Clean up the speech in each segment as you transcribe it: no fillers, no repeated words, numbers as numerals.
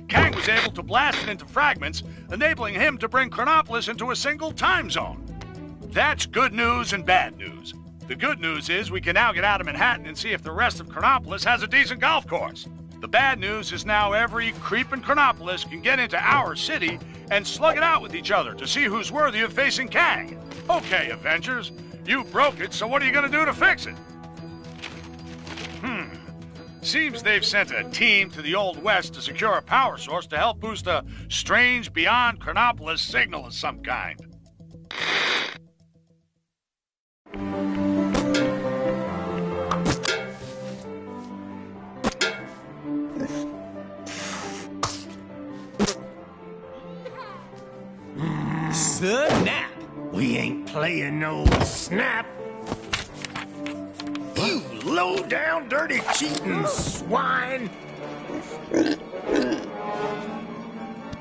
Kang was able to blast it into fragments, enabling him to bring Chronopolis into a single time zone. That's good news and bad news. The good news is we can now get out of Manhattan and see if the rest of Chronopolis has a decent golf course. The bad news is now every creep in Chronopolis can get into our city and slug it out with each other to see who's worthy of facing Kang. Okay, Avengers, you broke it, so what are you gonna do to fix it? Seems they've sent a team to the Old West to secure a power source to help boost a strange beyond Chronopolis signal of some kind. Snap! We ain't playing no snap. You low-down, dirty, cheating swine!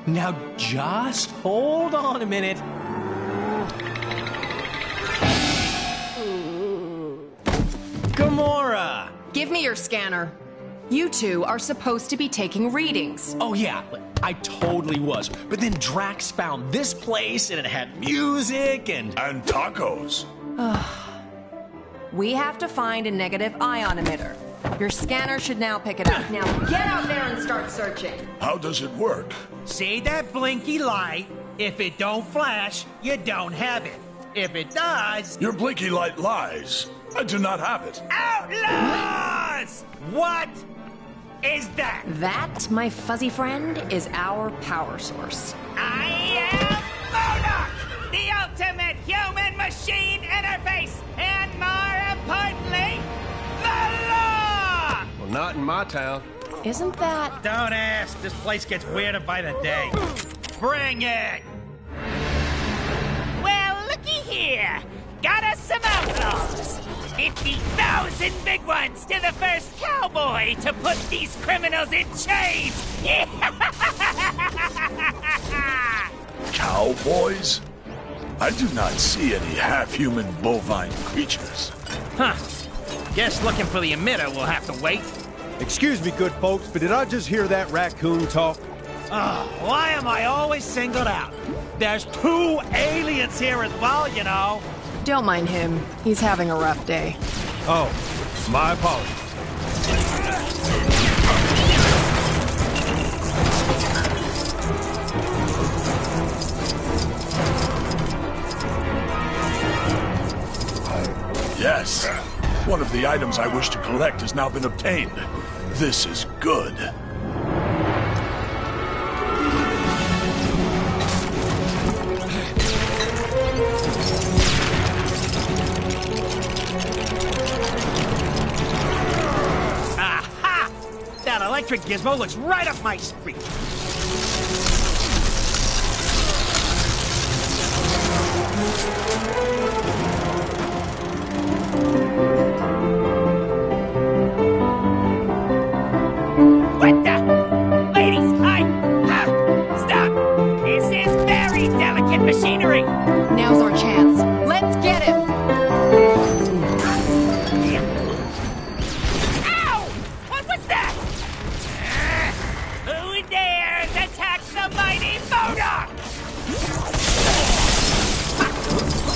Now just hold on a minute. Gamora! Give me your scanner. You two are supposed to be taking readings. Oh yeah, I totally was. But then Drax found this place and it had music and tacos. We have to find a negative ion emitter. Your scanner should now pick it up. Now get out there and start searching. How does it work? See that blinky light? If it don't flash, you don't have it. If it does... Your blinky light lies. I do not have it. Outlaws! What is that? That, my fuzzy friend, is our power source. I am MODOK, the ultimate human-machine interface, and more importantly, the law! Well, not in my town. Isn't that... Don't ask. This place gets weirder by the day. Bring it! Well, looky here. Got us some outlaws. 50,000 big ones to the first cowboy to put these criminals in chains! Cowboys? I do not see any half-human bovine creatures. Huh. Guess looking for the emitter will have to wait. Excuse me, good folks, but did I just hear that raccoon talk? Oh, why am I always singled out? There's 2 aliens here as well, you know. Don't mind him. He's having a rough day. Oh, my apologies. Yes. One of the items I wish to collect has now been obtained. This is good. Aha! That electric gizmo looks right up my street. What the? Ladies, stop! This is very delicate machinery. Now's our chance. Let's get him! Ow! What was that? Who dares attack the mighty MODOK?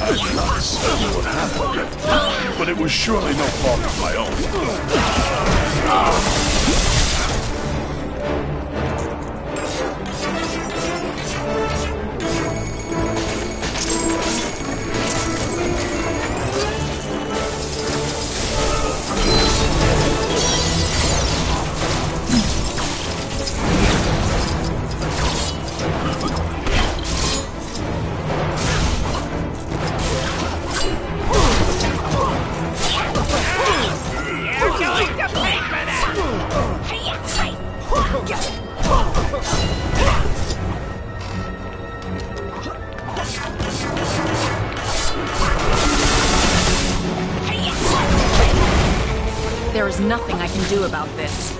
I'm not certain what happened, but it was surely no fault of my own. You're going to pay for that! There is nothing I can do about this.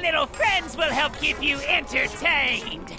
little friends will help keep you entertained.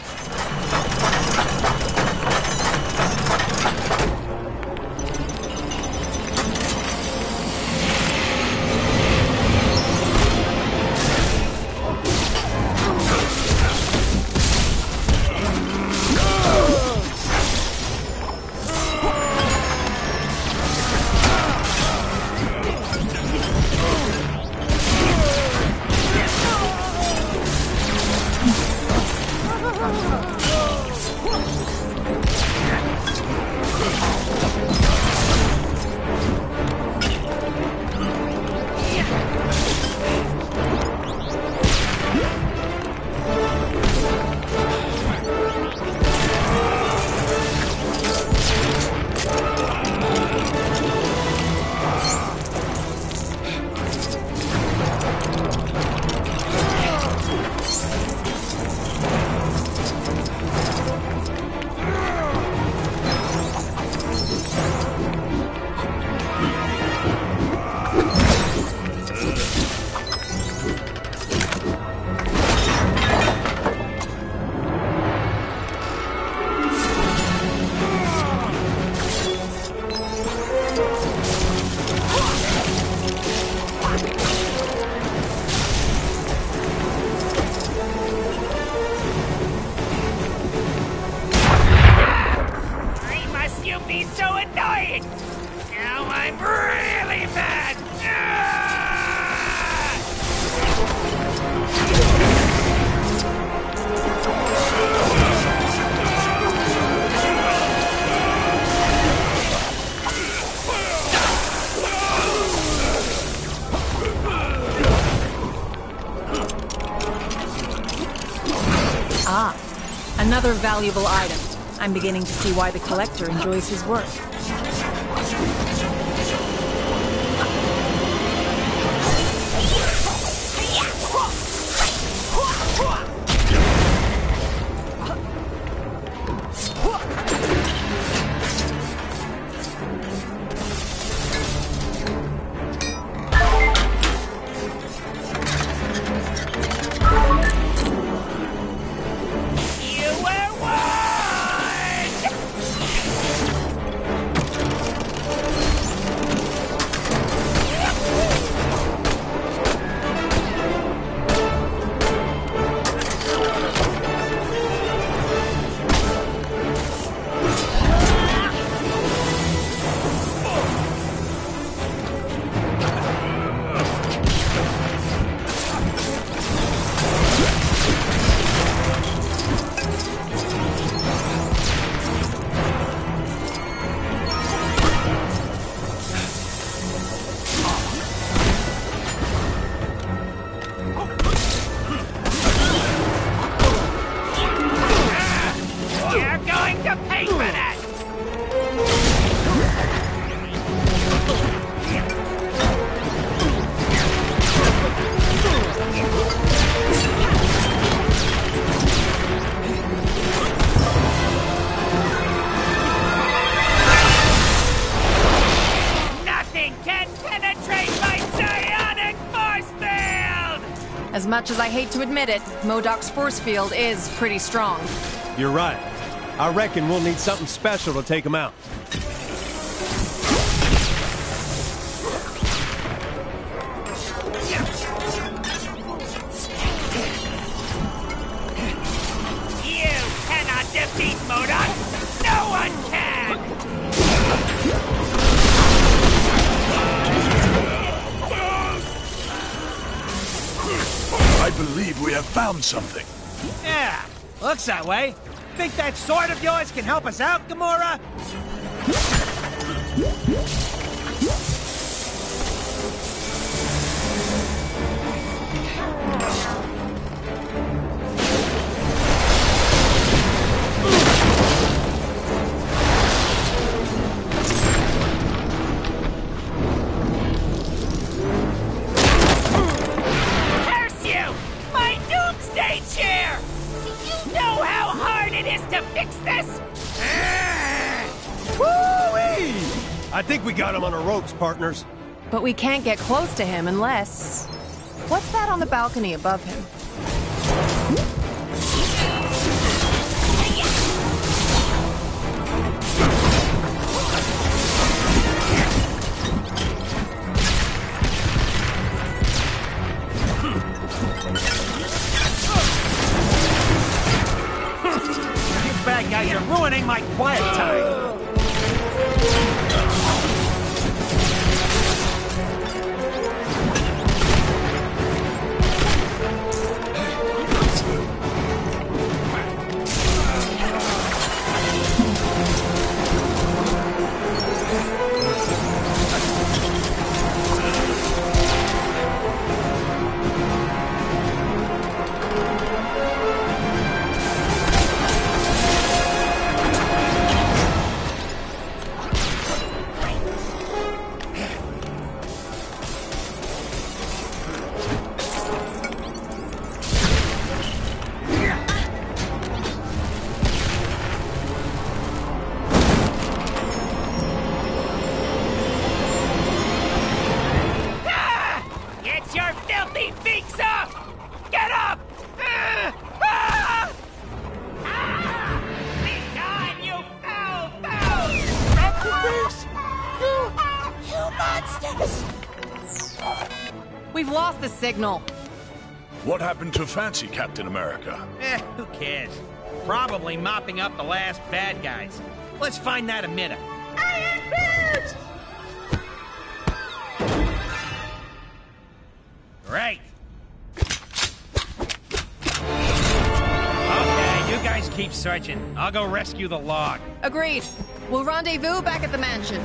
Another valuable item. I'm beginning to see why the collector enjoys his work. As much as I hate to admit it, MODOK's force field is pretty strong. You're right. I reckon we'll need something special to take him out. You cannot defeat MODOK! No one can! I believe we have found something. Yeah, looks that way. Think that sword of yours can help us out, Gamora? Curse you! My doomsday chair! Do you know how hard it is to fix this? Woo-wee! I think we got him on the ropes, partners. But we can't get close to him unless... What's that on the balcony above him? Bad guys are ruining my quiet time. We've lost the signal. What happened to Fancy Captain America? Who cares? Probably mopping up the last bad guys. Let's find that emitter. Right. Okay, you guys keep searching. I'll go rescue the log. Agreed. We'll rendezvous back at the mansion.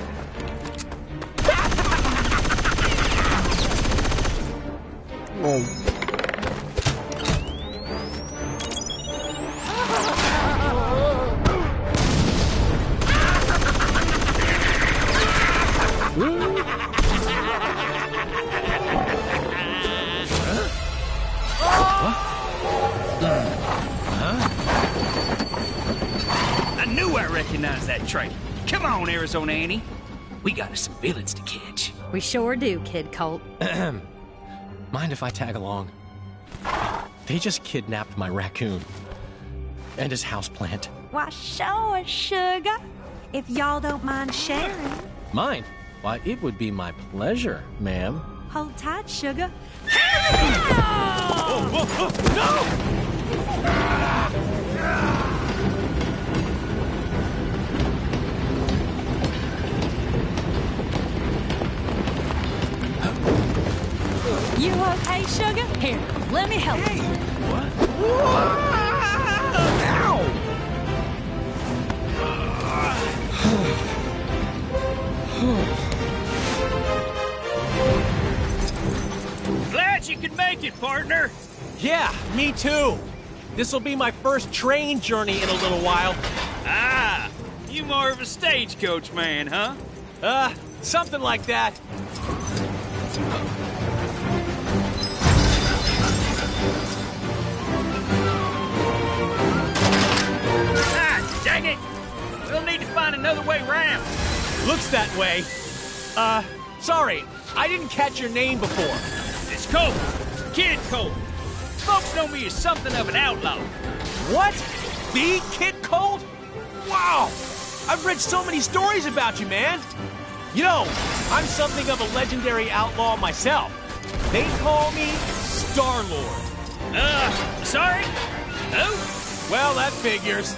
I knew I recognized that trait. Come on, Arizona Annie. We got us some villains to catch. We sure do, Kid Colt. Mind if I tag along? They just kidnapped my raccoon. And his houseplant. Why, sure, sugar. If y'all don't mind sharing. Mine? Why, it would be my pleasure, ma'am. Hold tight, sugar. You okay, sugar? Here, let me help you. Glad you could make it, partner. Yeah, me too. This'll be my first train journey in a little while. Ah, you more of a stagecoach man, huh? Something like that. Ah, dang it! We'll need to find another way round. Looks that way. Sorry, I didn't catch your name before. It's Colt. Kid Colt. Folks know me as something of an outlaw. What? The Kid Colt? Wow! I've read so many stories about you, man. You know, I'm something of a legendary outlaw myself. They call me Star-Lord. Sorry? Who? Well, that figures.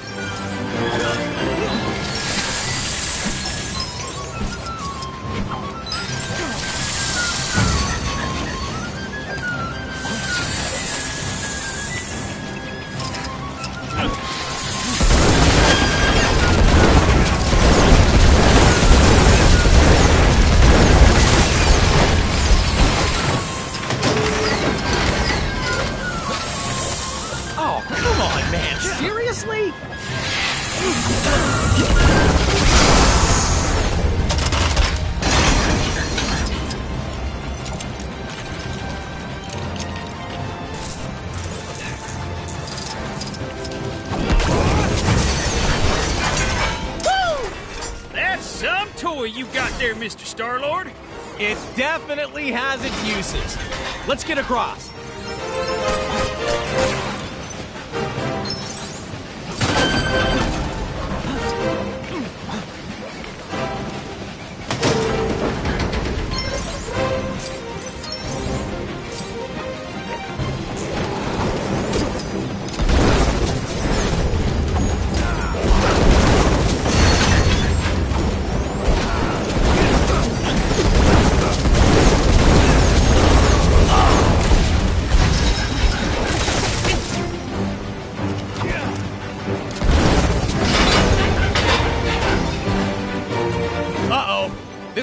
Oh, come on, man. Seriously? That's some toy you got there, Mr. Star-Lord. It definitely has its uses. Let's get across.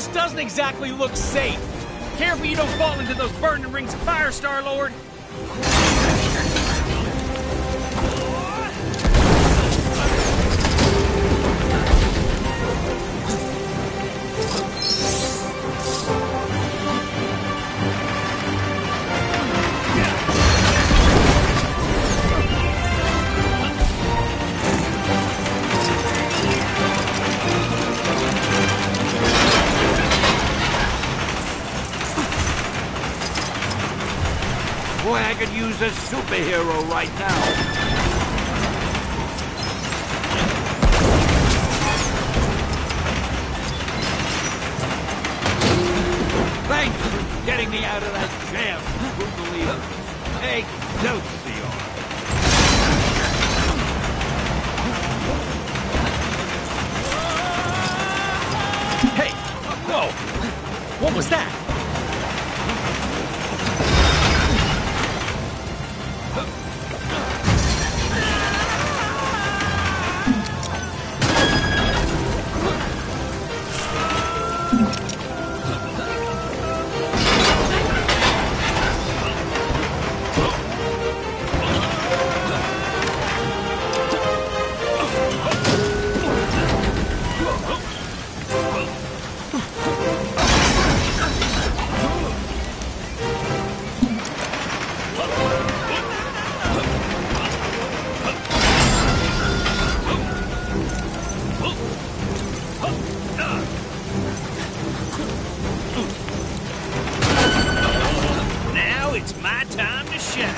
This doesn't exactly look safe. Careful you don't fall into those burning rings of fire, Star-Lord. Boy, I could use a superhero right now. Thanks for getting me out of that jam, Brutal. Excelsior! Hey! Whoa! What was that? Now it's my time to shine.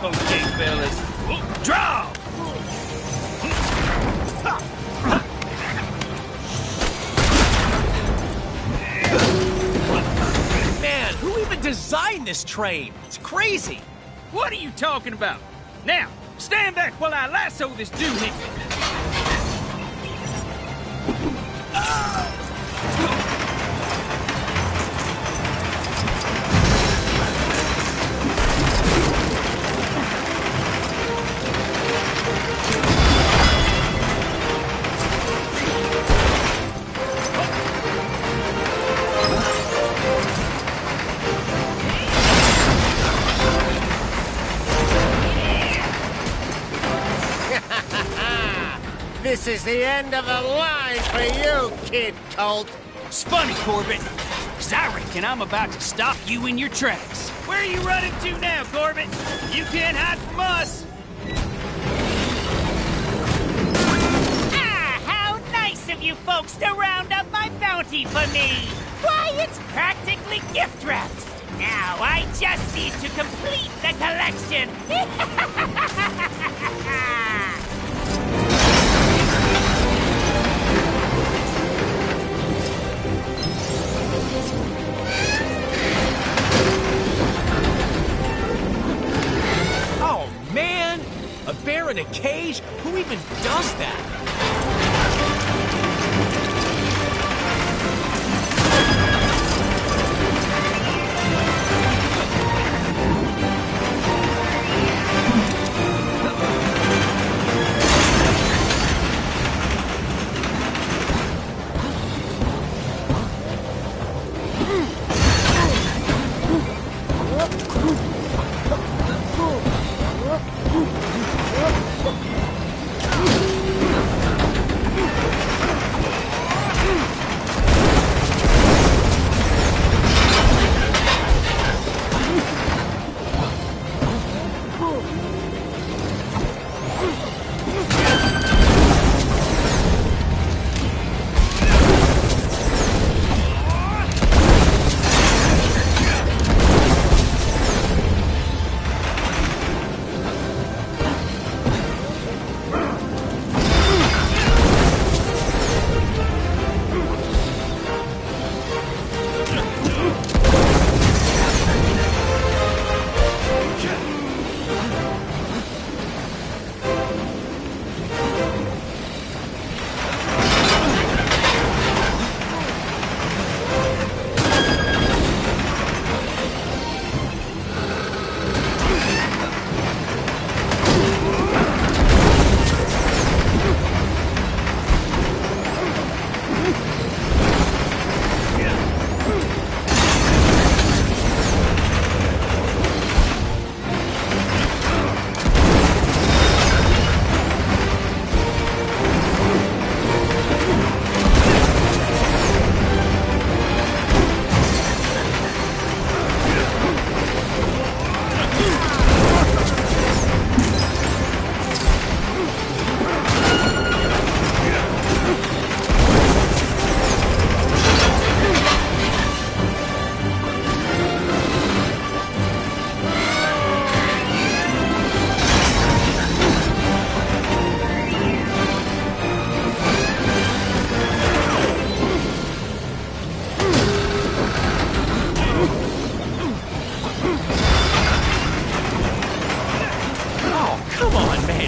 Okay, fellas. Draw! even designed this train? It's crazy. What are you talking about? Now, stand back while I lasso this doohickey. This is the end of the line for you, Kid Colt. Spunny, Corbett. 'Cause I reckon I'm about to stop you in your tracks. Where are you running to now, Corbett? You can't hide from us. Ah, how nice of you folks to round up my bounty for me. Why, it's practically gift wrapped. Now I just need to complete the collection. Oh, man! A bear in a cage? Who even does that?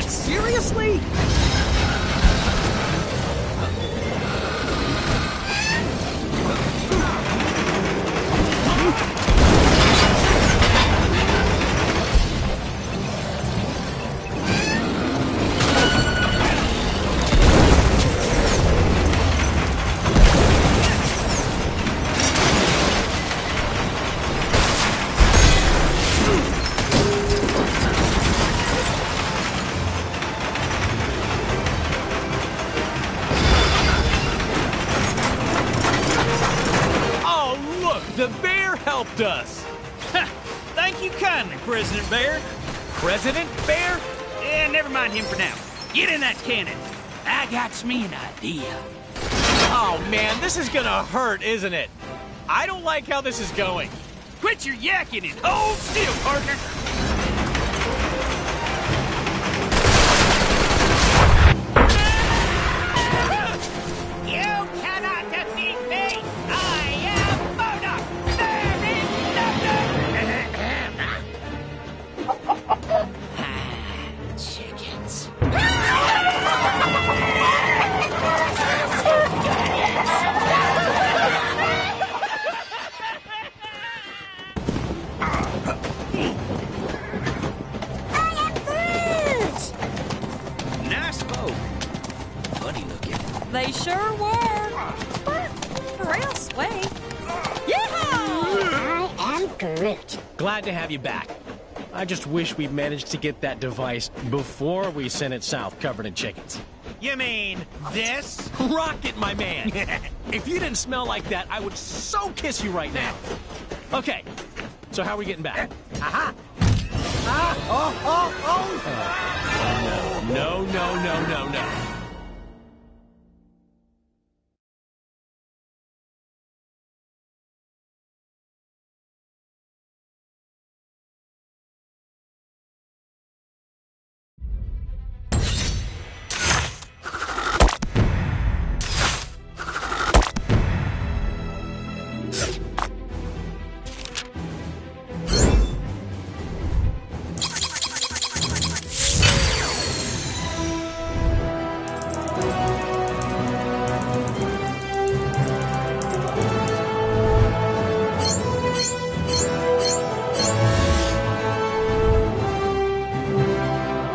Seriously? The bear helped us! Thank you kindly, President Bear. President Bear? Yeah, never mind him for now. Get in that cannon. I got me an idea. Oh, man, this is gonna hurt, isn't it? I don't like how this is going. Quit your yakking and hold still, partner. You cannot defeat me! I am Murdoch! There is nothing! They sure were. But real sweet. Yeehaw! I am Groot. Glad to have you back. I just wish we'd managed to get that device before we sent it south covered in chickens. You mean this? Rocket, my man! If you didn't smell like that, I would so kiss you right now. Okay, so how are we getting back? Aha! No.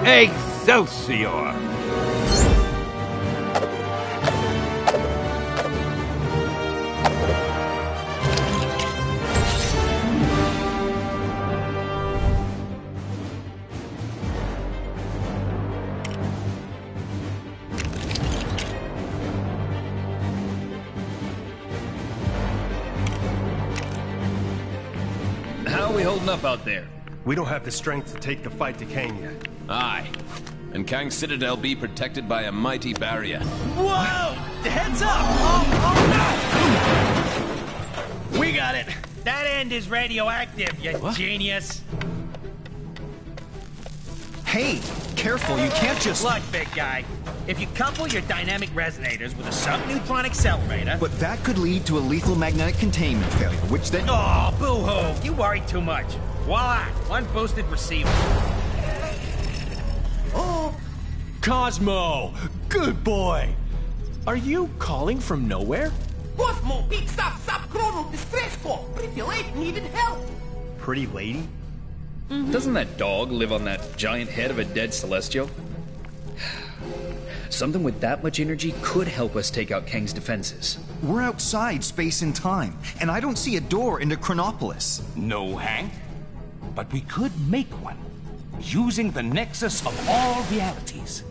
Excelsior! How are we holding up out there? We don't have the strength to take the fight to Kang yet. Aye. And Kang's Citadel be protected by a mighty barrier. Whoa! Heads up! Oh, no! We got it! That end is radioactive, you genius. Hey, careful, you can't just... Look, big guy. If you couple your dynamic resonators with a subneutron accelerator... But that could lead to a lethal magnetic containment failure, which then... Oh, boo-hoo! You worry too much. Voila! One boosted receiver. Oh! Cosmo! Good boy! Are you calling from nowhere? Cosmo, picks up subchronal distress call. Pretty late, needed help. Pretty lady? Doesn't that dog live on that giant head of a dead Celestial? Something with that much energy could help us take out Kang's defenses. We're outside space and time, and I don't see a door into Chronopolis. No, Hank. But we could make one, using the nexus of all realities.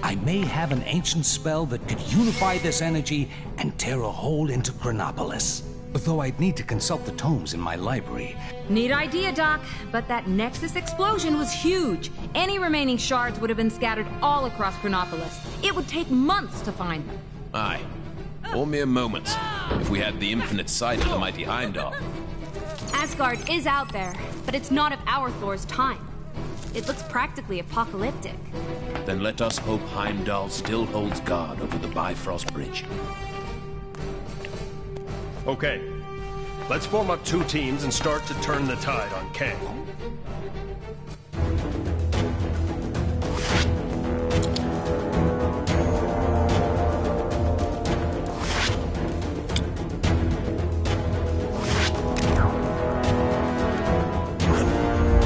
I may have an ancient spell that could unify this energy and tear a hole into Chronopolis. Though I'd need to consult the tomes in my library. Neat idea, Doc, but that Nexus explosion was huge. Any remaining shards would have been scattered all across Chronopolis. It would take months to find them. Aye. Or mere moments, if we had the infinite sight of the mighty Heimdall. Asgard is out there, but it's not of our Thor's time. It looks practically apocalyptic. Then let us hope Heimdall still holds guard over the Bifrost Bridge. Okay. Let's form up 2 teams and start to turn the tide on Kang.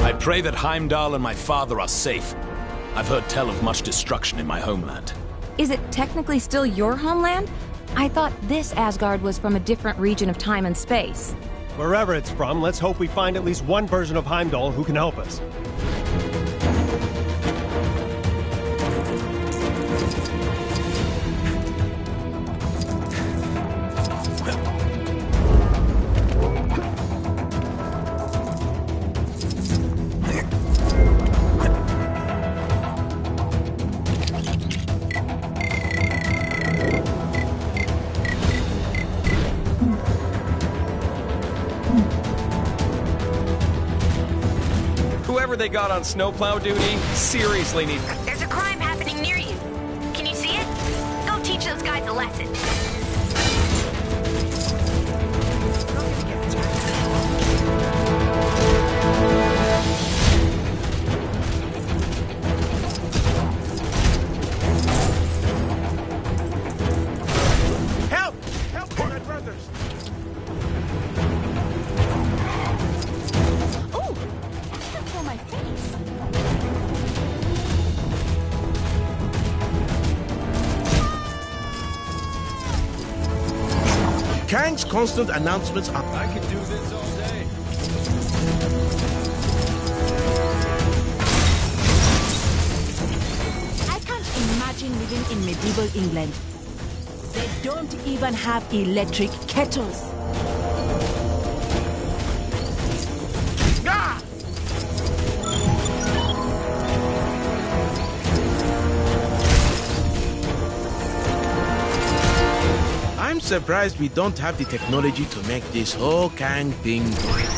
I pray that Heimdall and my father are safe. I've heard tell of much destruction in my homeland. Is it technically still your homeland? I thought this Asgard was from a different region of time and space. Wherever it's from, let's hope we find at least one version of Heimdall who can help us. They got on snowplow duty seriously needs... There's a crime happening near you. Can you see it? Go teach those guys a lesson. Help! Help me, my brothers! My face. Kang's constant announcements are... I could do this all day. I can't imagine living in medieval England. They don't even have electric kettles. Ah! I'm surprised we don't have the technology to make this whole Kang thing work.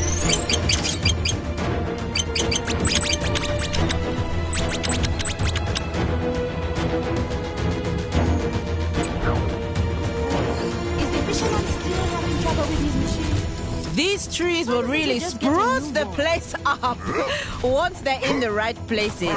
These trees will really spruce the place up once they're in the right places.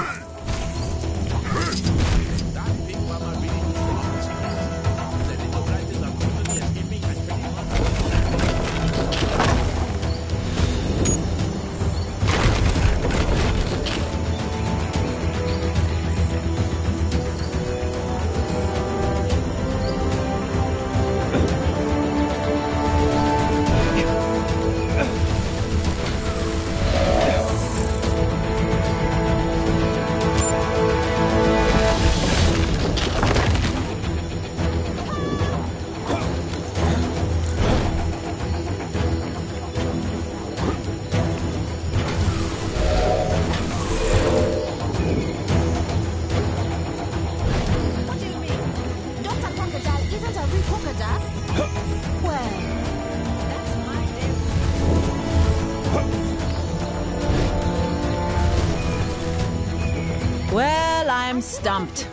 Well, I'm stumped.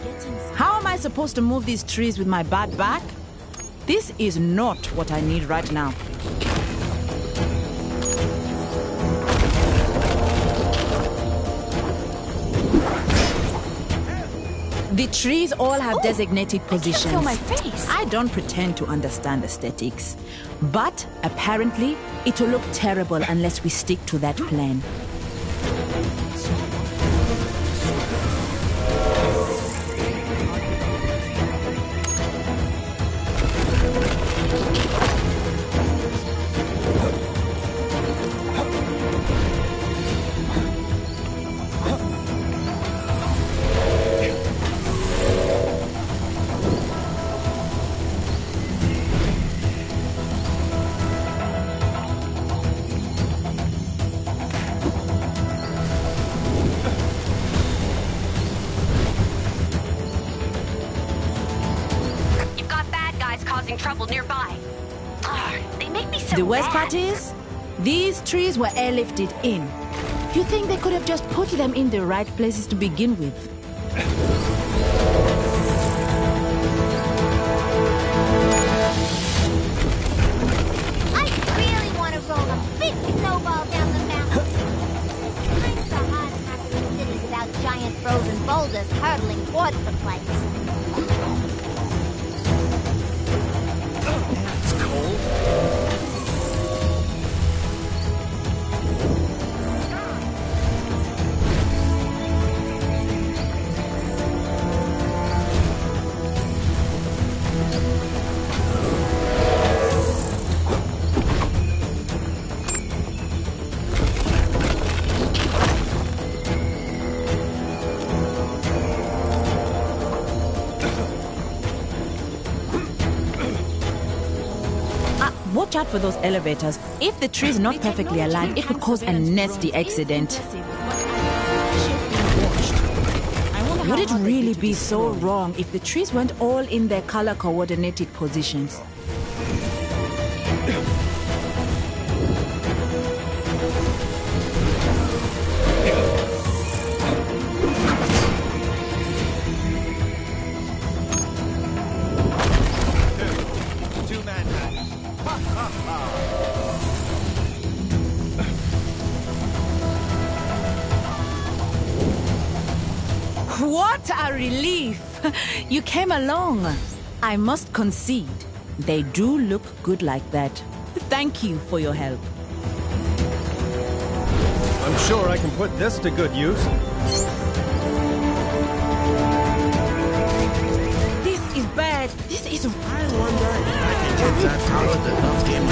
How am I supposed to move these trees with my bad back? This is not what I need right now. The trees all have designated positions. I can't feel my face. I don't pretend to understand aesthetics, but apparently it will look terrible unless we stick to that plan. Trouble nearby. They make me so The worst mad. part is, these trees were airlifted in. You think they could have just put them in the right places to begin with? I really want to roll a big snowball down the mountain. I'm so hot I'm not in a city without giant frozen boulders hurtling towards the place. Watch out for those elevators. If the tree is not perfectly aligned, it could cause a nasty accident. Would it really be so wrong if the trees weren't all in their color-coordinated positions? What a relief! You came along. I must concede, they do look good like that. Thank you for your help. I'm sure I can put this to good use. This is bad. This is... I wonder if I can that powered enough game.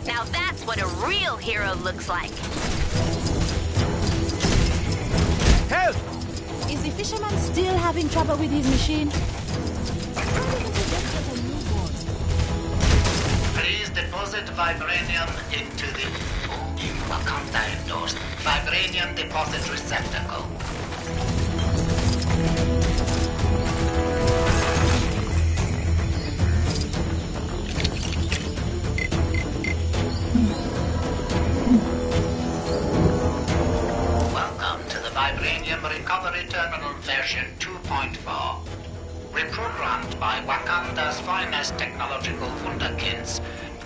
Now that's what a real hero looks like. Help! Is the fisherman still having trouble with his machine? Please deposit vibranium into the Wakanda endorsed vibranium deposit receptacle. Welcome to the Vibranium Recovery Terminal version 2.4. Reprogrammed by Wakanda's finest technological wunderkinds,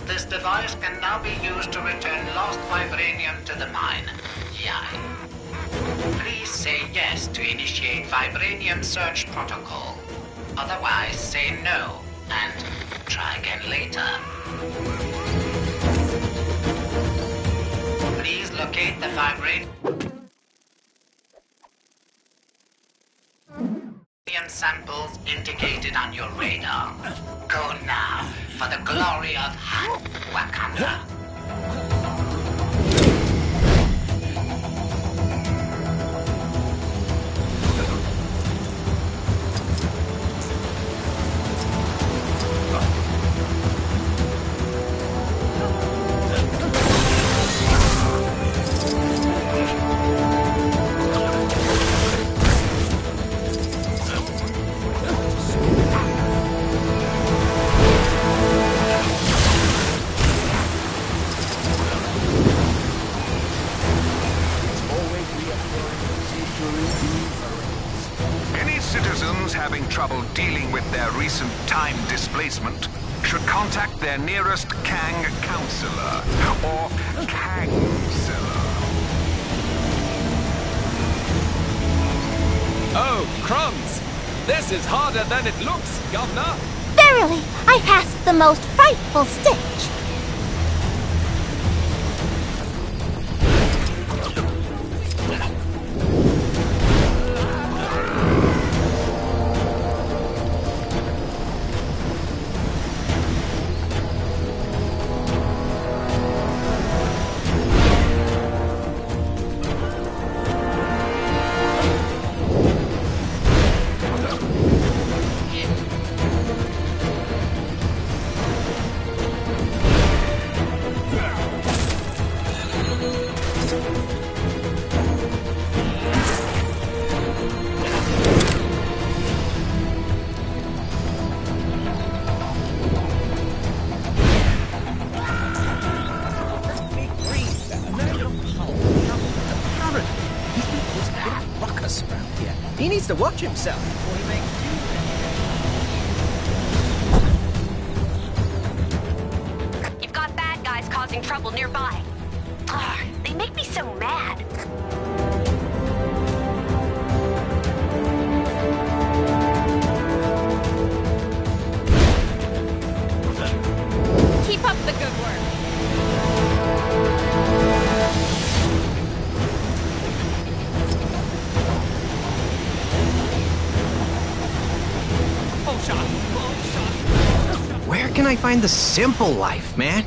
this device can now be used to return lost vibranium to the mine. Yai. Please say yes to initiate vibranium search protocol. Otherwise, say no and try again later. Please locate the vibranium samples indicated on your radar. Go now for the glory of hot Wakanda. Having trouble dealing with their recent time displacement should contact their nearest Kang counselor or Kangzilla. Oh, crumbs! This is harder than it looks, Governor! Verily, I passed the most frightful stage. He needs to watch himself before he makes You've got bad guys causing trouble nearby. Ugh, they make me so mad. Keep up the good work. Where can I find the simple life, man?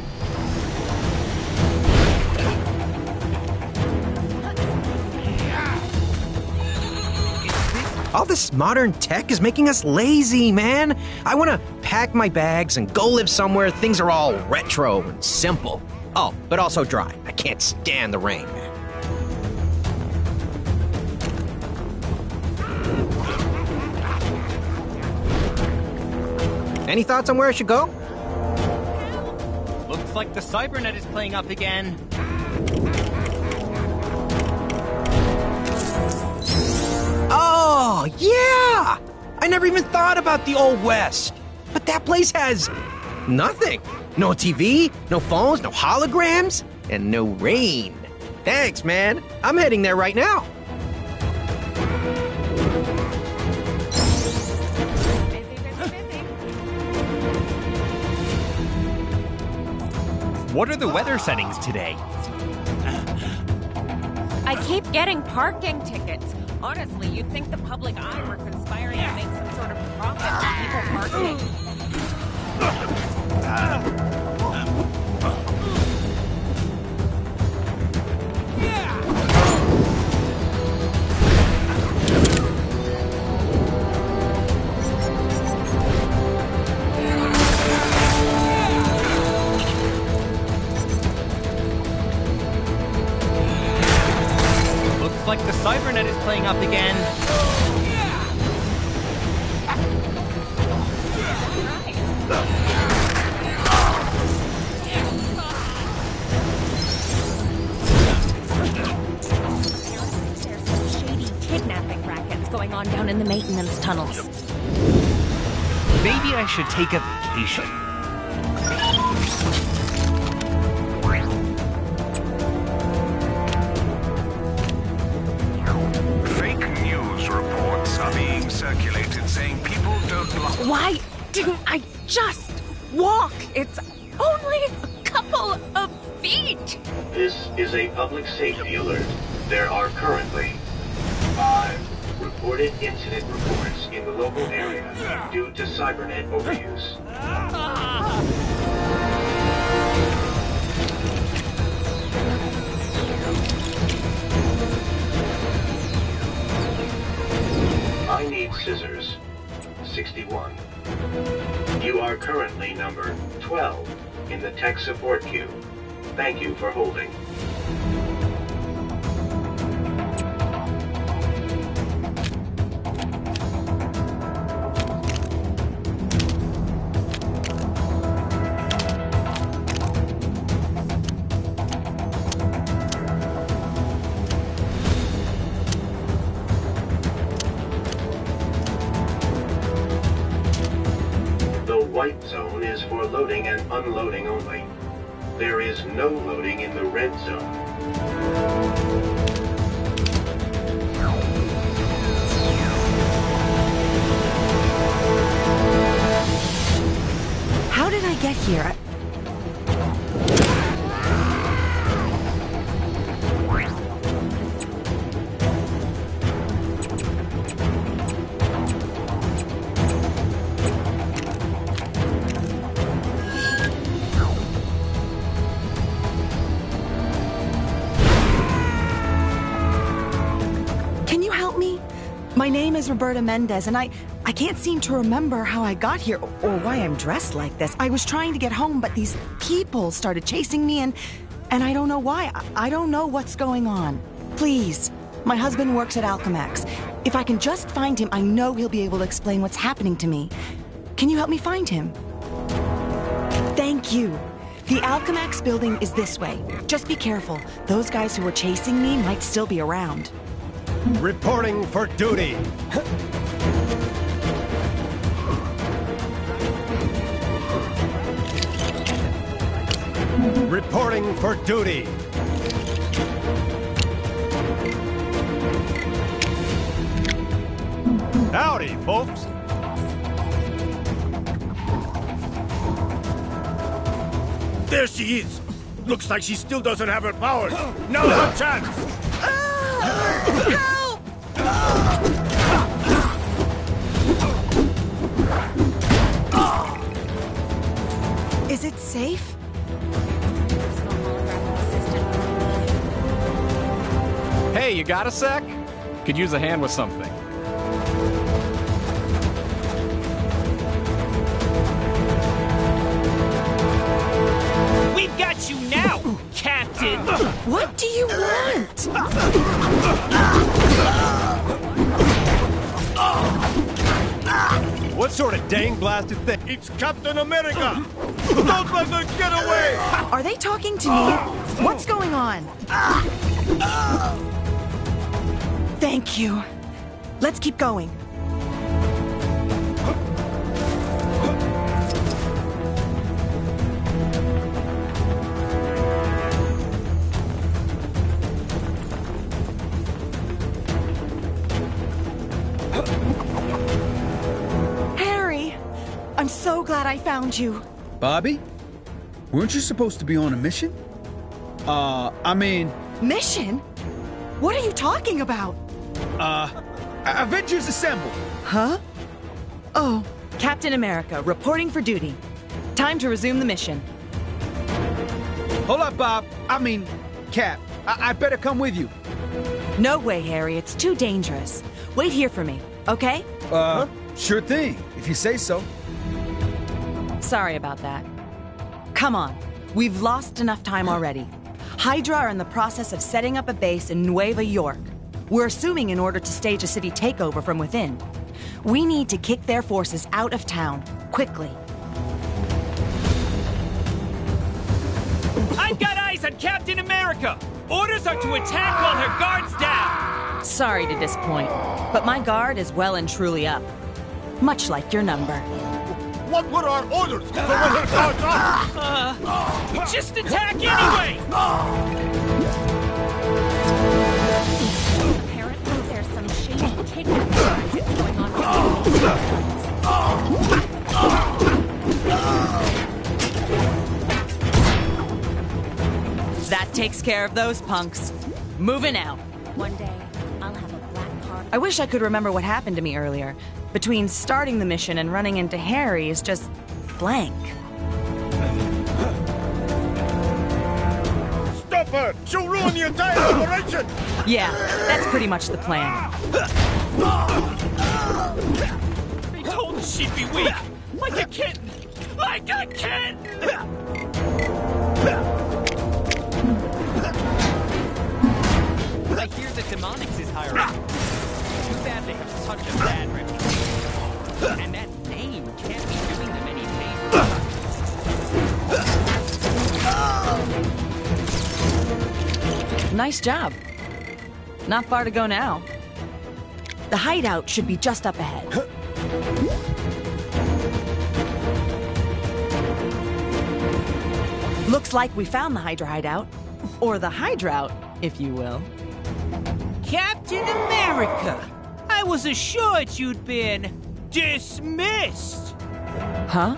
All this modern tech is making us lazy, man. I want to pack my bags and go live somewhere things are all retro and simple. Oh, but also dry. I can't stand the rain, man. Any thoughts on where I should go? Looks like the cybernet is playing up again. Oh, yeah! I never even thought about the Old West. But that place has nothing. No TV, no phones, no holograms, and no rain. Thanks, man. I'm heading there right now. What are the weather settings today? I keep getting parking tickets. Honestly, you'd think the public eye were conspiring to make some sort of profit from people parking. Looks like the cybernet is playing up again. Kidnapping rackets going on down in the maintenance tunnels. Maybe I should take a vacation. Fake news reports are being circulated saying people don't like... Why didn't I just walk? It's only a couple of feet. This is a public safety alert. There are currently 5 reported incident reports in the local area due to cybernet overuse. I need scissors. 61. You are currently number 12 in the tech support queue. Thank you for holding. The white zone is for loading and unloading only. There is no loading in the red zone. How did I get here? Can you help me? My name is Roberta Mendez, and I can't seem to remember how I got here or why I'm dressed like this. I was trying to get home, but these people started chasing me, and I don't know why. I don't know what's going on. Please, my husband works at Alchemax. If I can just find him, I know he'll be able to explain what's happening to me. Can you help me find him? Thank you. The Alchemax building is this way. Just be careful. Those guys who were chasing me might still be around. Reporting for duty. Reporting for duty. Howdy, folks. There she is. Looks like she still doesn't have her powers. Now's her chance. Help! Is it safe? Hey, you got a sec? Could use a hand with something. We've got you now, Captain! What do you want? What sort of dang blasted thing? It's Captain America! Don't let her get away! Are they talking to me? What's going on? Thank you. Let's keep going. Harry, I'm so glad I found you. Bobby? Weren't you supposed to be on a mission? Mission? What are you talking about? Avengers Assemble! Huh? Oh, Captain America, reporting for duty. Time to resume the mission. Hold up, Bob. Cap. I better come with you. No way, Harry. It's too dangerous. Wait here for me, okay? Sure thing, if you say so. Sorry about that. Come on. We've lost enough time already. Hydra are in the process of setting up a base in Nueva York. We're assuming in order to stage a city takeover from within. We need to kick their forces out of town, quickly. I've got eyes on Captain America! Orders are to attack while her guard's down! Sorry to disappoint, but my guard is well and truly up. Much like your number. What were our orders for when her guard's up? Just attack anyway! Apparently there's some shady kidnapping going on. That takes care of those punks. Moving out. One day, I'll have a black card. I wish I could remember what happened to me earlier. Between starting the mission and running into Harry is just blank. Stop her! She'll ruin the entire operation! Yeah, that's pretty much the plan. They told us she'd be weak! Like a kitten! Like a kitten! I hear that Demonics is hiring. Too bad they have such a bad reputation. And that name can't be doing them any favors. Nice job. Not far to go now. The hideout should be just up ahead. Looks like we found the Hydra hideout. Or the Hydrout, if you will. Captain America! I was assured you'd been dismissed! Huh?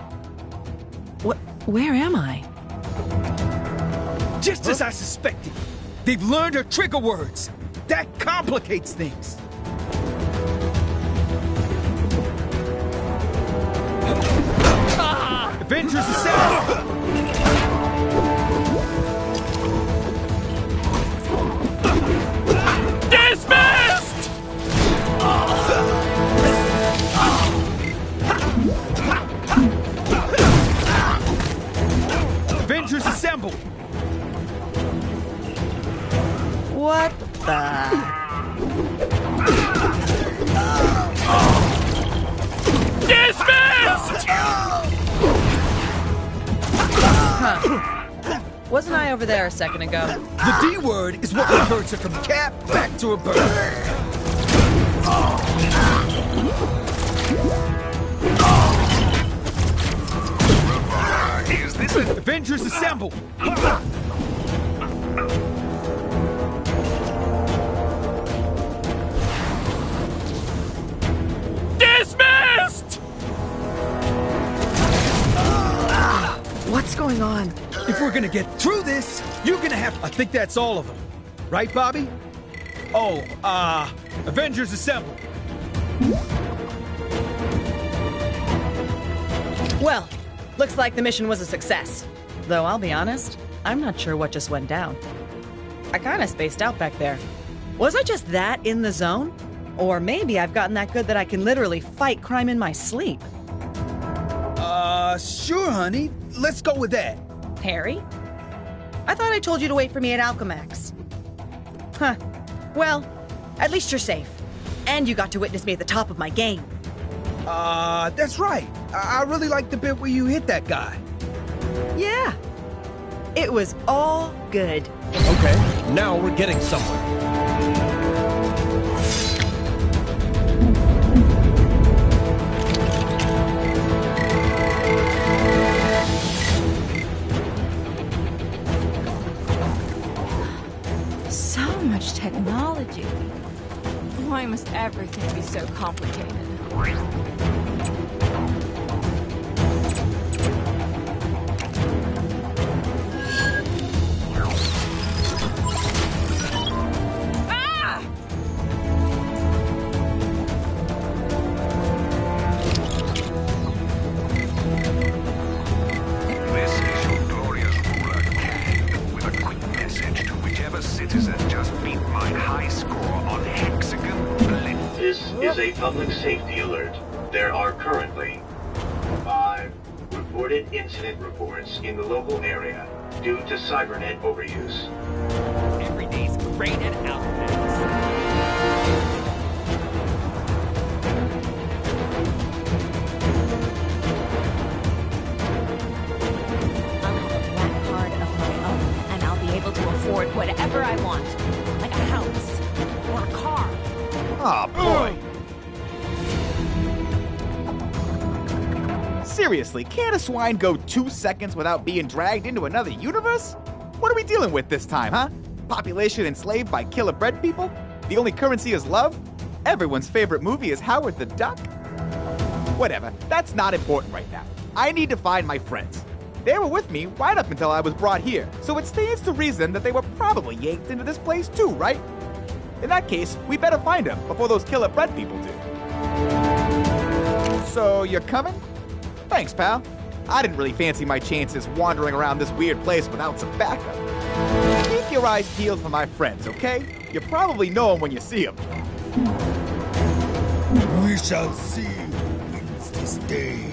Where am I? Just as I suspected. They've learned her trigger words. That complicates things. Avengers Assemble! Dismissed! Avengers Assemble! What the? Dismissed! Huh. Wasn't I over there a second ago? The D word is what converts her from Cap back to a bird. Is this a... Avengers Assemble! Dismissed! What's going on? If we're gonna get through this, you're gonna have... I think that's all of them. Right, Bobby? Oh, Avengers Assemble. Well, looks like the mission was a success. Though I'll be honest, I'm not sure what just went down. I kinda spaced out back there. Was I just that in the zone? Or maybe I've gotten that good that I can literally fight crime in my sleep. Sure, honey. Let's go with that. Harry? I thought I told you to wait for me at Alchemax. Huh. Well, at least you're safe. And you got to witness me at the top of my game. That's right. I really like the bit where you hit that guy. Yeah. It was all good. Okay, now we're getting somewhere. So much technology. Why must everything be so complicated? Ah! a public safety alert. There are currently 5 reported incident reports in the local area due to cybernet overuse. Every day's great at AlphaNubis. And I'll be able to afford whatever I want, like a house or a car. Oh, boy. Seriously, can't a swine go 2 seconds without being dragged into another universe? What are we dealing with this time, huh? Population enslaved by killer bread people? The only currency is love? Everyone's favorite movie is Howard the Duck? Whatever, that's not important right now. I need to find my friends. They were with me right up until I was brought here, so it stands to reason that they were probably yanked into this place too, right? In that case, we better find them before those killer bread people do. So, you're coming? Thanks, pal. I didn't really fancy my chances wandering around this weird place without some backup. Keep your eyes peeled for my friends, okay? You probably know them when you see them. We shall see who wins this day.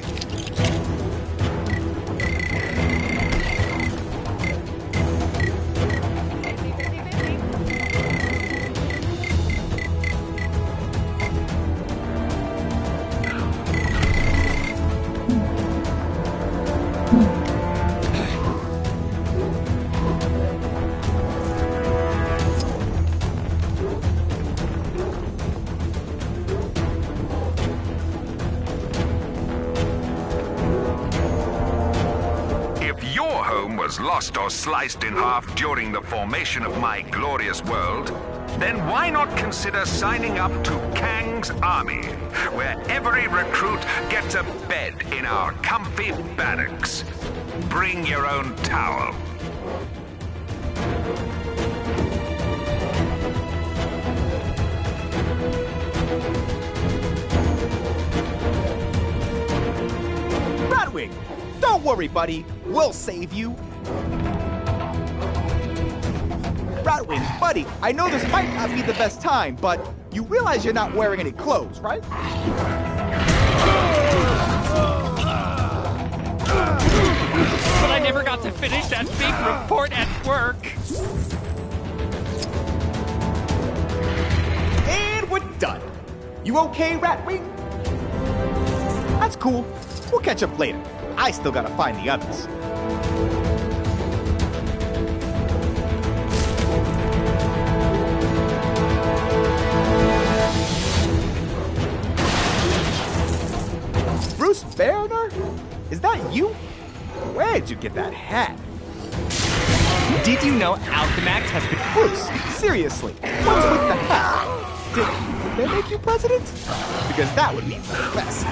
Was lost or sliced in half during the formation of my glorious world, then why not consider signing up to Kang's army, where every recruit gets a bed in our comfy barracks. Bring your own towel. Ratwing! Don't worry, buddy. We'll save you. Ratwing, buddy, I know this might not be the best time, but you realize you're not wearing any clothes, right? But I never got to finish that big report at work. And we're done. You okay, Ratwing? That's cool. We'll catch up later. I still gotta find the others. Bruce Banner? Is that you? Where'd you get that hat? Did you know Alchemax has been... Bruce, seriously, what's with the hat? Did they make you president? Because that would be the best.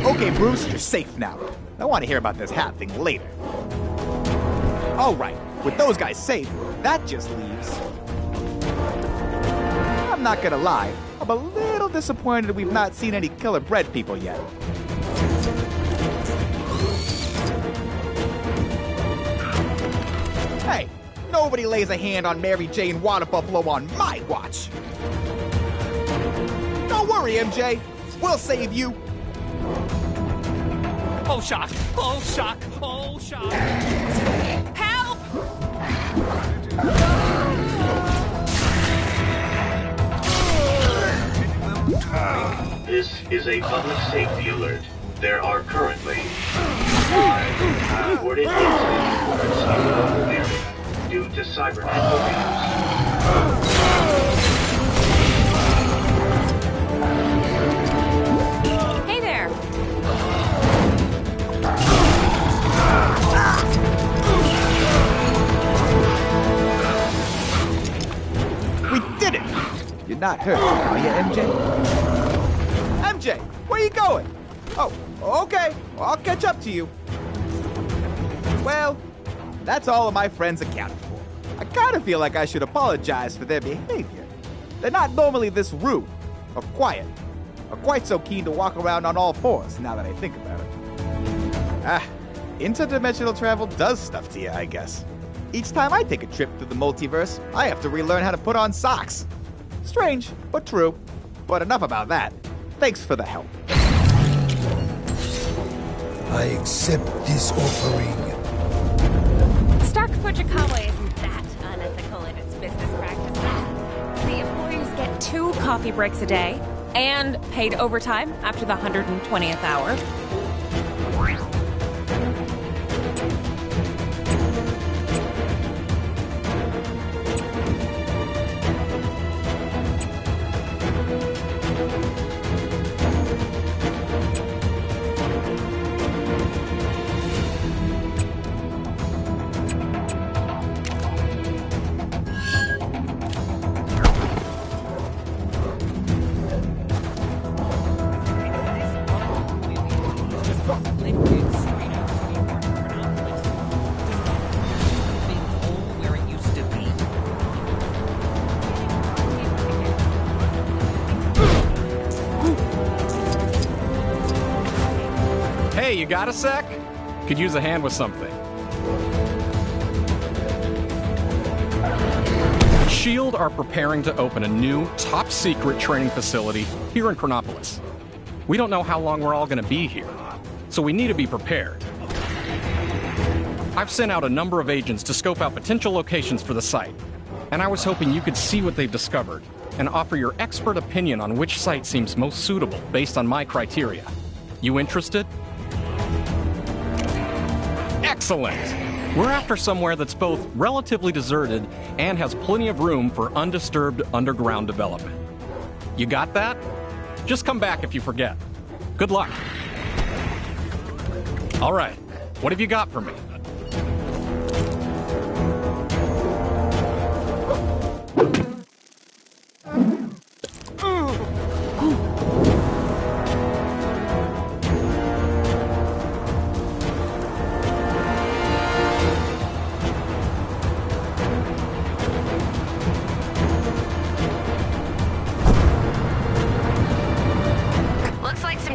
Okay, Bruce, you're safe now. I want to hear about this hat thing later. All right, with those guys safe, that just leaves... I'm not gonna lie, I'm a little disappointed we've not seen any killer bread people yet. Hey, nobody lays a hand on Mary Jane Water Buffalo on my watch. Don't worry, MJ. We'll save you. Oh, shock! Oh, shock! Oh, shock! Help! This is a public safety alert. There are currently 5 reported incident reports in the local area due to cybernet overuse. Hey there! We did it! You're not hurt, are you, MJ? MJ, where you going? Oh, okay. I'll catch up to you. Well, That's all of my friends accounted for. I kind of feel like I should apologize for their behavior. They're not normally this rude, or quiet, or quite so keen to walk around on all fours, now that I think about it. Interdimensional travel does stuff to you, I guess. Each time I take a trip through the multiverse, I have to relearn how to put on socks. Strange, but true. But enough about that. Thanks for the help. I accept this offering. Stark Fujikawa isn't that unethical in its business practices. The employees get 2 coffee breaks a day and paid overtime after the 120th hour. Hey, you got a sec? Could use a hand with something. SHIELD are preparing to open a new, top-secret training facility here in Chronopolis. We don't know how long we're all going to be here, so we need to be prepared. I've sent out a number of agents to scope out potential locations for the site, and I was hoping you could see what they've discovered and offer your expert opinion on which site seems most suitable based on my criteria. You interested? Excellent! We're after somewhere that's both relatively deserted and has plenty of room for undisturbed underground development. You got that? Just come back if you forget. Good luck. All right, what have you got for me?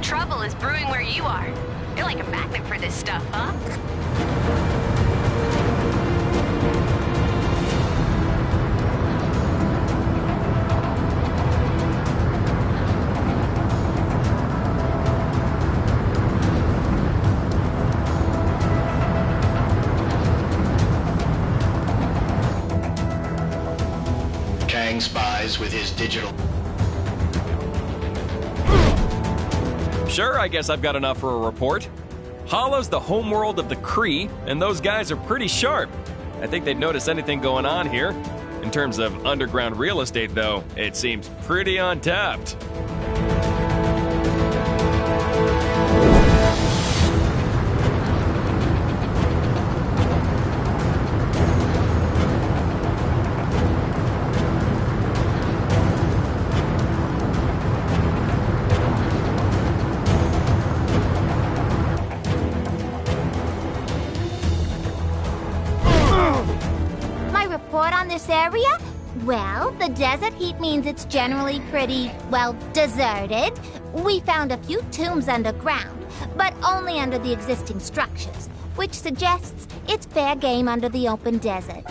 Trouble is brewing where you are. You're like a magnet for this stuff, huh? Kang spies with his digital... Sure, I guess I've got enough for a report. Hollow's the homeworld of the Kree, and those guys are pretty sharp. I think they'd notice anything going on here. In terms of underground real estate, though, it seems pretty untapped. This area? Well, the desert heat means it's generally pretty, well, deserted. We found a few tombs underground, but only under the existing structures, which suggests it's fair game under the open desert.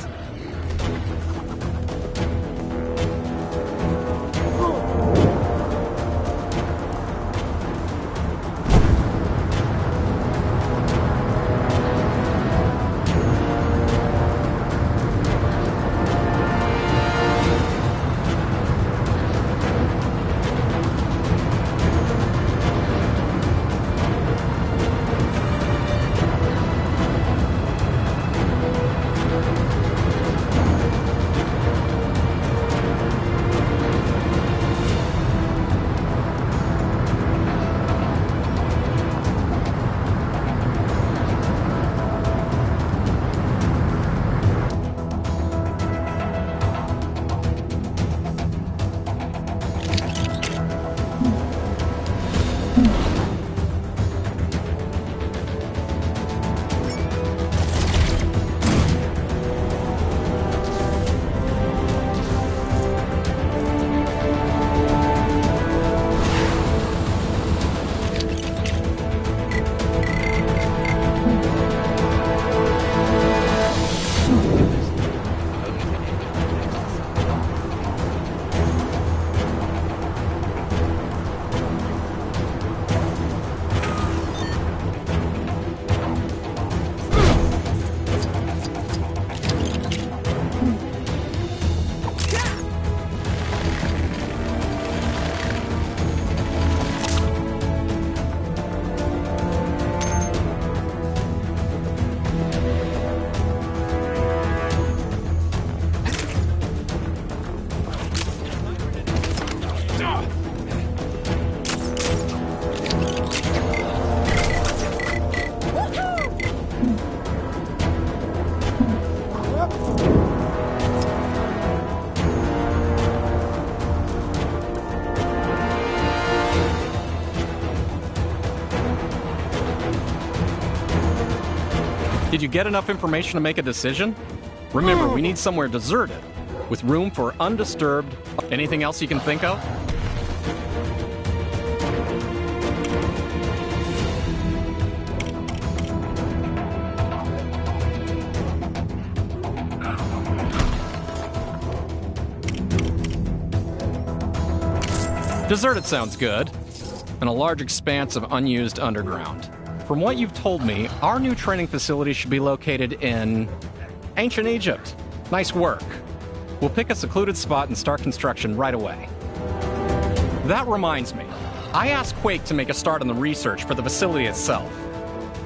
did you get enough information to make a decision? Remember, we need somewhere deserted, with room for undisturbed... Anything else you can think of? Deserted sounds good. And a large expanse of unused underground. From what you've told me, our new training facility should be located in ancient Egypt. Nice work. We'll pick a secluded spot and start construction right away. That reminds me, I asked Quake to make a start on the research for the facility itself.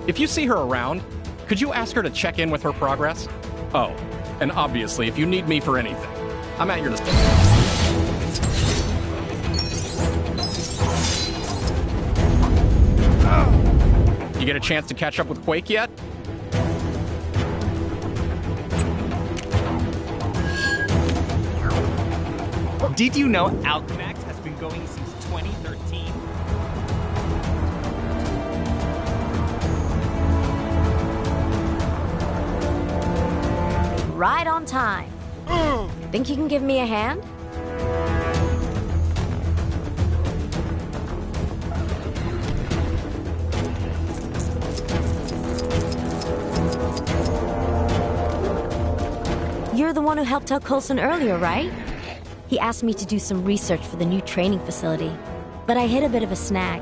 If you see her around, could you ask her to check in with her progress? Oh, and obviously, if you need me for anything, I'm at your disposal. You get a chance to catch up with Quake yet? Did you know Alchemax has been going since 2013? Right on time. Think you can give me a hand? You're the one who helped tell Coulson earlier, right? He asked me to do some research for the new training facility, but I hit a bit of a snag.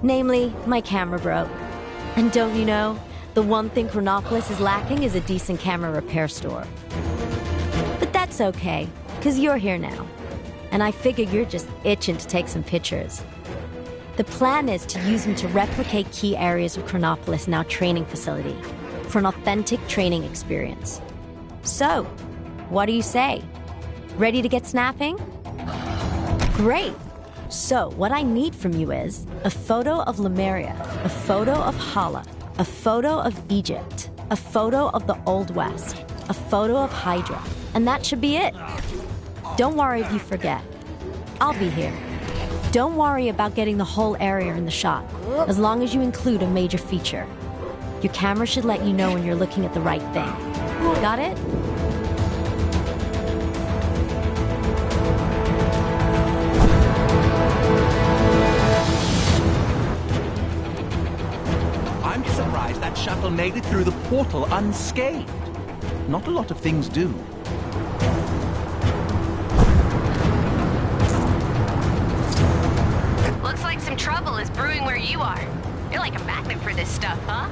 Namely, my camera broke. And don't you know, the one thing Chronopolis is lacking is a decent camera repair store. But that's okay, because you're here now. And I figure you're just itching to take some pictures. The plan is to use them to replicate key areas of Chronopolis in our training facility for an authentic training experience. So, what do you say? Ready to get snapping? Great! So, what I need from you is a photo of Lemuria, a photo of Hala, a photo of Egypt, a photo of the Old West, a photo of Hydra, and that should be it. Don't worry if you forget. I'll be here. Don't worry about getting the whole area in the shot, as long as you include a major feature. Your camera should let you know when you're looking at the right thing. Got it? I'm surprised that shuttle made it through the portal unscathed. Not a lot of things do. Looks like some trouble is brewing where you are. You're like a magnet for this stuff, huh?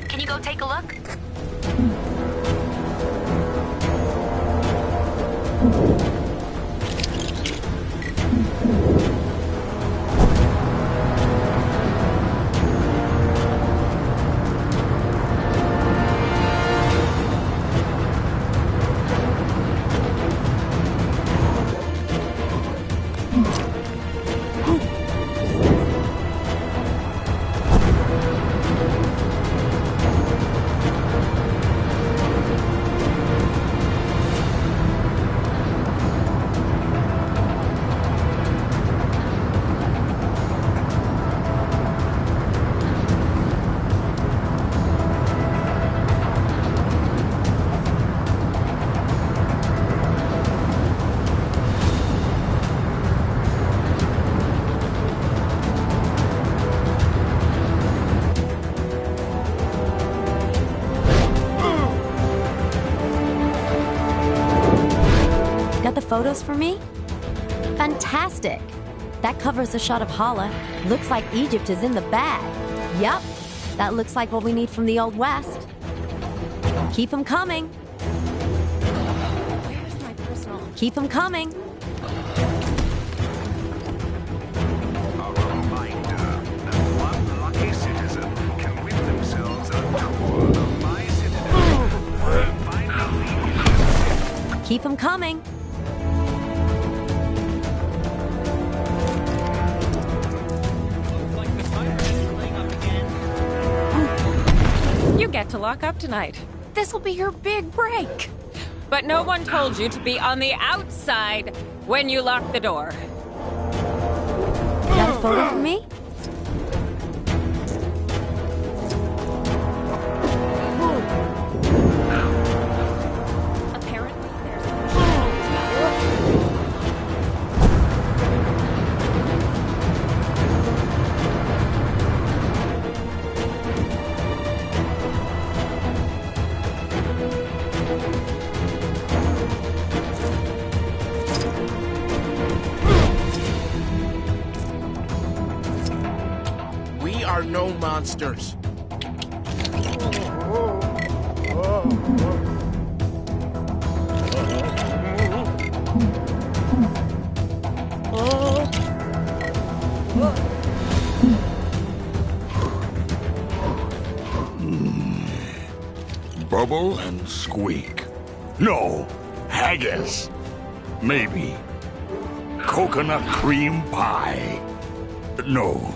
Can you go take a look? Got the photos for me? Fantastic! That covers a shot of Hala. Looks like Egypt is in the bag. Yup, that looks like what we need from the Old West. Keep them coming. Where's my personal? Keep them coming. Keep them coming. You get to lock up tonight. This will be your big break. But no one told you to be on the outside when you lock the door. Got a photo for me? Apparently, there's We are no monsters. Bubble and squeak. No, haggis. Maybe. Coconut cream pie. No.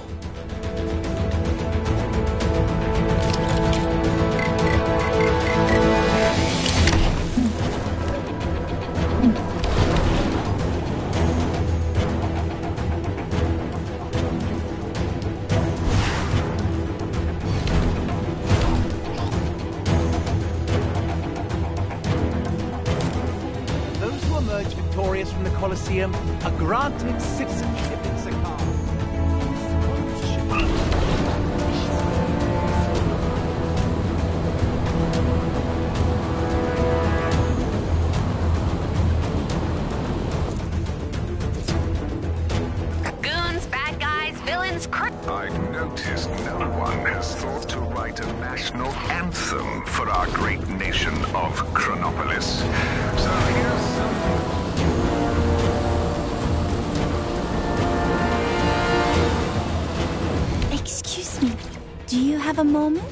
Those who emerge victorious from the Colosseum are granted citizenship in Sakar. Goons, bad guys, villains, I've noticed no one has thought to write a national anthem for our great nation of Chronopolis. So here's Excuse me, do you have a moment?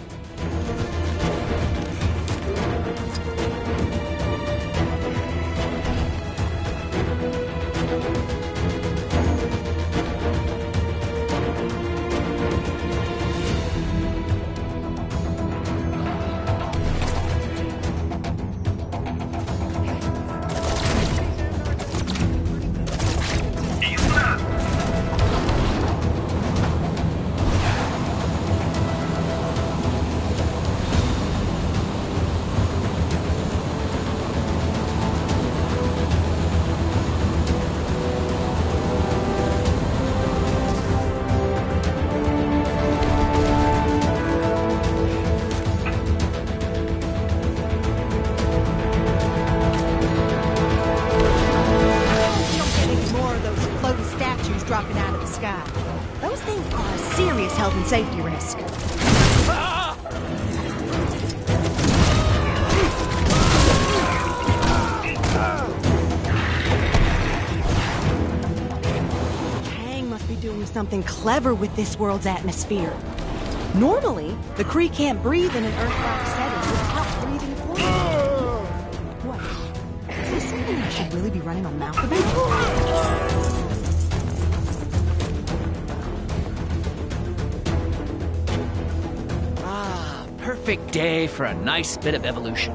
dropping out of the sky. Those things are a serious health and safety risk. something clever with this world's atmosphere. Normally, the Kree can't breathe in an Earthbound setting without breathing poison. What? Is this something I should really be running my mouth about? Perfect day for a nice bit of evolution.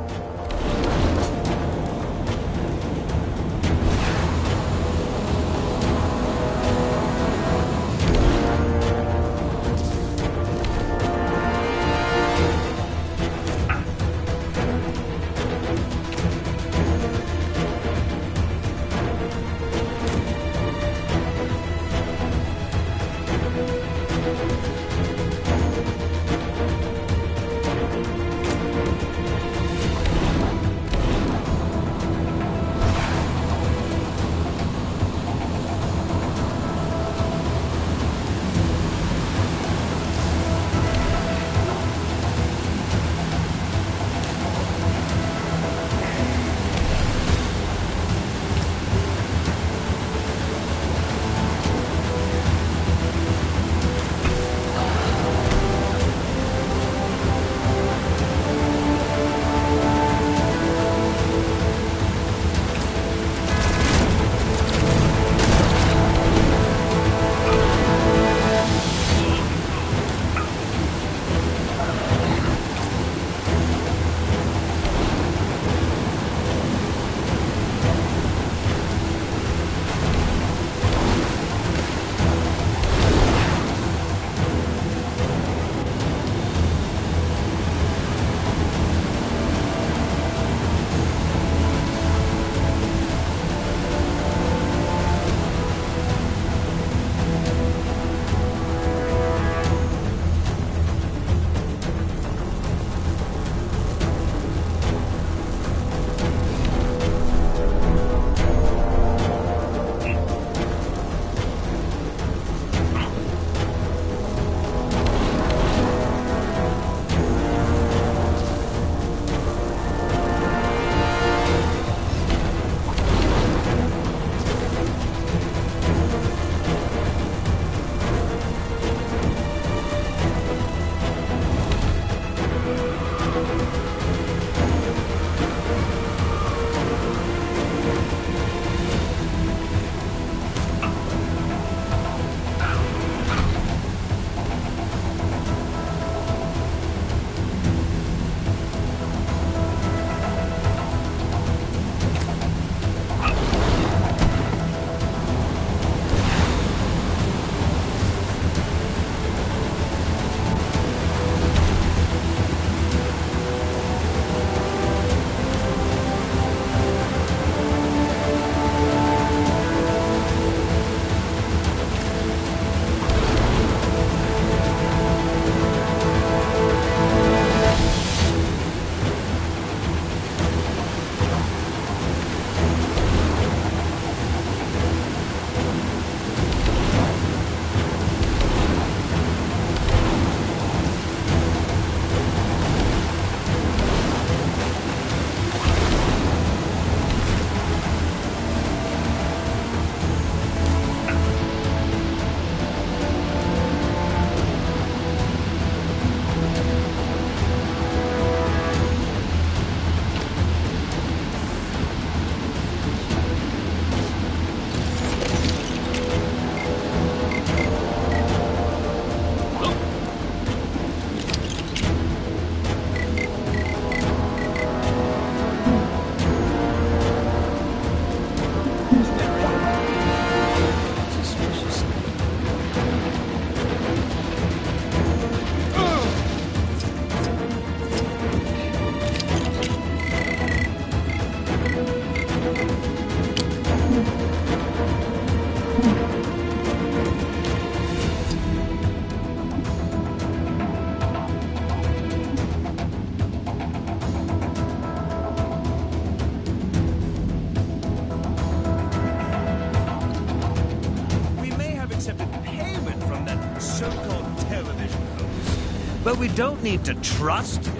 But we don't need to trust him.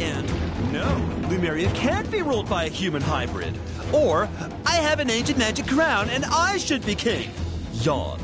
And no, Lumeria can't be ruled by a human hybrid. Or, I have an ancient magic crown and I should be king. Yawn.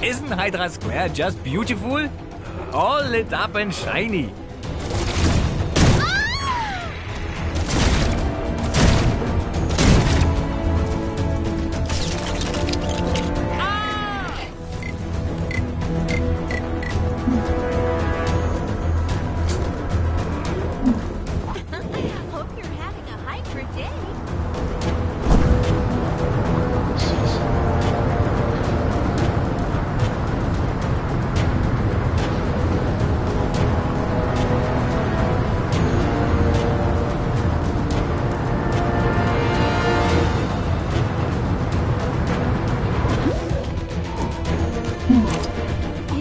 Isn't Hydra Square just beautiful? All lit up and shiny. Hope you're having a Hydra day.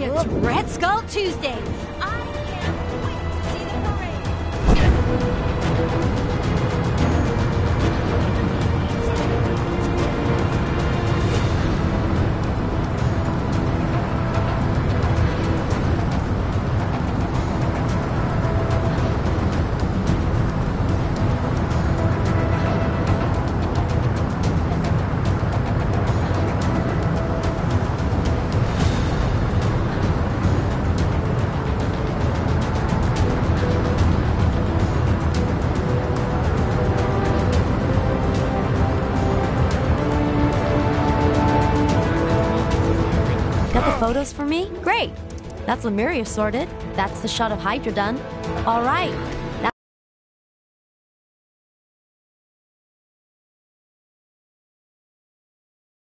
It's Red Skull Tuesday. I can't wait to see the parade. Got the photos for me? Great. That's Lemuria sorted. That's the shot of Hydra done. All right.